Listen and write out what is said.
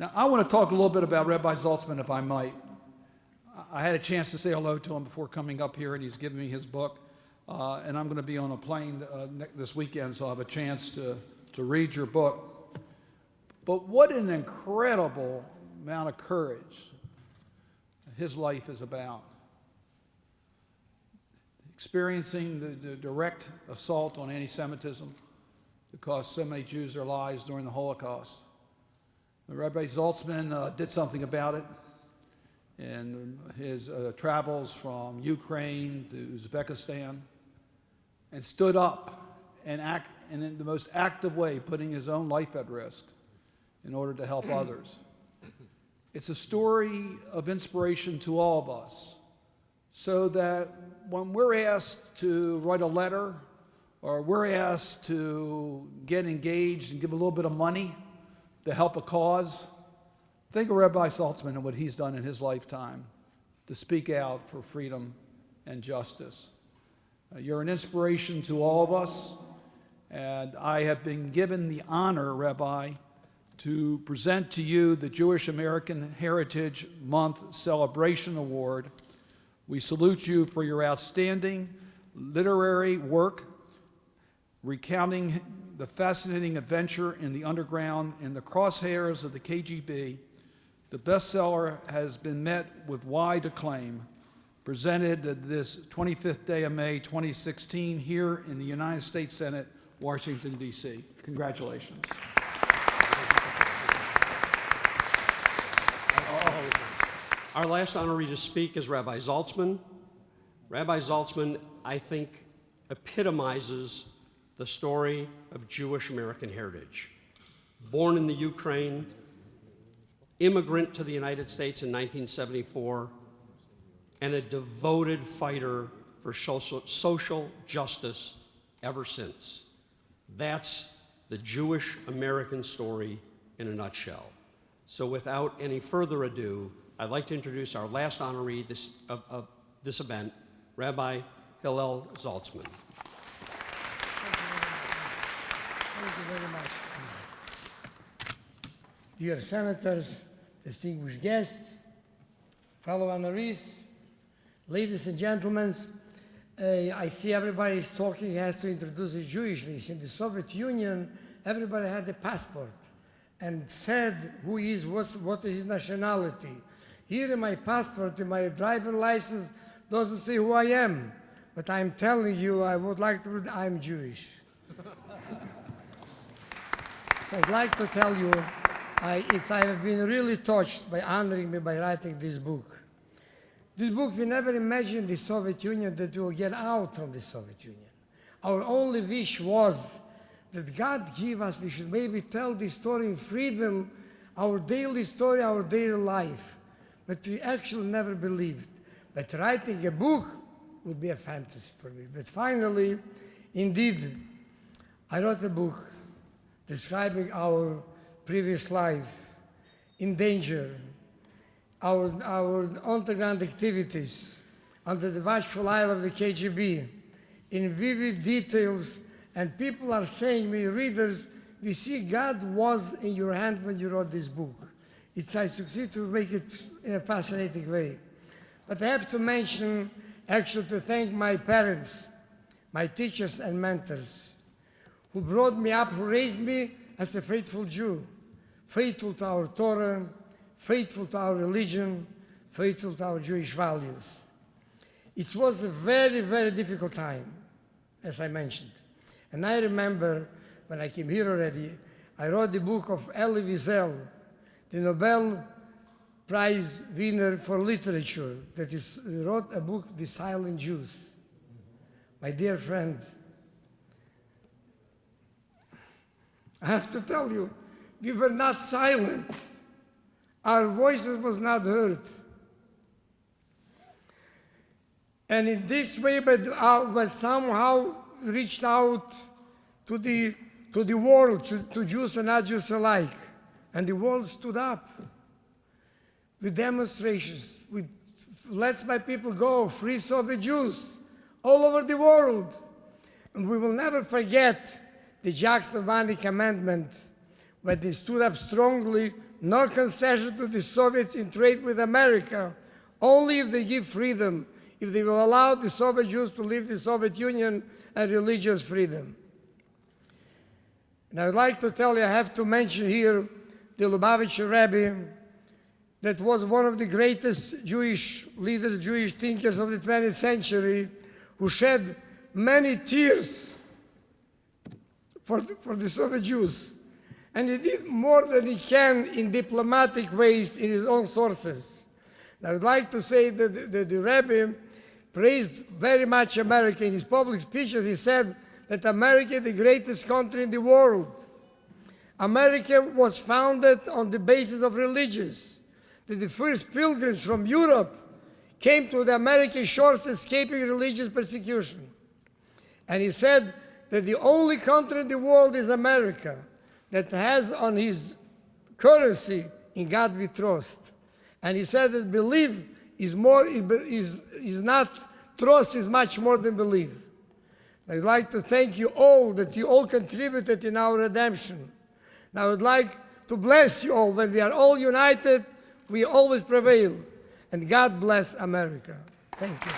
Now, I want to talk a little bit about Rabbi Zaltzman, if I might. I had a chance to say hello to him before coming up here, and he's given me his book. And I'm going to be on a plane this weekend, so I'll have a chance to read your book. But what an incredible amount of courage his life is about. Experiencing the direct assault on anti-Semitism that cost so many Jews their lives during the Holocaust. Rabbi Zaltzman did something about it in his travels from Ukraine to Uzbekistan, and stood up and in the most active way, putting his own life at risk in order to help others. It's a story of inspiration to all of us, so that when we're asked to write a letter, or we're asked to get engaged and give a little bit of money to help a cause, think of Rabbi Zaltzman and what he's done in his lifetime to speak out for freedom and justice. You're an inspiration to all of us, and I have been given the honor, Rabbi, to present to you the Jewish American Heritage Month Celebration Award. We salute you for your outstanding literary work recounting the fascinating adventure in the underground in the crosshairs of the KGB. The bestseller has been met with wide acclaim, presented this 25th day of May 2016 here in the United States Senate, Washington, D.C. Congratulations. Our last honoree to speak is Rabbi Zaltzman. Rabbi Zaltzman, I think, epitomizes the story of Jewish American heritage. Born in the Ukraine, immigrant to the United States in 1974, and a devoted fighter for social justice ever since. That's the Jewish American story in a nutshell. So without any further ado, I'd like to introduce our last honoree of this event, Rabbi Hillel Zaltzman. Thank you very much. Dear senators, distinguished guests, fellow honorees, ladies and gentlemen, I see everybody is talking, he has to introduce his Jewishness. In the Soviet Union, everybody had a passport and said who he is, what is his nationality. Here in my passport, in my driver license, doesn't say who I am, but I'm telling you, I would like to, I'm Jewish. So I'd like to tell you, I have been really touched by honoring me by writing this book. This book, we never imagined the Soviet Union that we will get out from the Soviet Union. Our only wish was that God give us, we should maybe tell this story in freedom, our daily story, our daily life. But we actually never believed. But writing a book would be a fantasy for me. But finally, indeed, I wrote a book describing our previous life in danger, our underground activities under the watchful eye of the KGB in vivid details, and people are saying me, readers, we see God was in your hand when you wrote this book. I succeed to make it in a fascinating way. But I have to mention, actually to thank my parents, my teachers and mentors, who brought me up, who raised me as a faithful Jew, faithful to our Torah, faithful to our religion, faithful to our Jewish values. It was a very, very difficult time, as I mentioned. And I remember when I came here already, I wrote the book of Elie Wiesel, the Nobel Prize winner for literature, that wrote a book, The Silent Jews. My dear friend, I have to tell you, we were not silent. Our voices was not heard. And in this way, but somehow reached out to the world, to Jews and not Jews alike. And the world stood up with demonstrations, with let's my people go, free Soviet Jews, all over the world. And we will never forget the Jackson Commandment, where they stood up strongly nor concession to the Soviets in trade with America, only if they give freedom, if they will allow the Soviet Jews to leave the Soviet Union and religious freedom. And I would like to tell you, I have to mention here the Lubavitcher Rebbe, that was one of the greatest Jewish leaders, Jewish thinkers of the 20th century, who shed many tears for the Soviet Jews. And he did more than he can in diplomatic ways in his own sources. And I would like to say that the Rebbe praised very much America. In his public speeches, he said that America is the greatest country in the world. America was founded on the basis of religions. That the first pilgrims from Europe came to the American shores escaping religious persecution. And he said that the only country in the world is America that has on his currency, in God we trust. And he said that belief is more, is not, trust is much more than belief. I'd like to thank you all that you all contributed in our redemption. And I would like to bless you all. When we are all united, we always prevail. And God bless America. Thank you.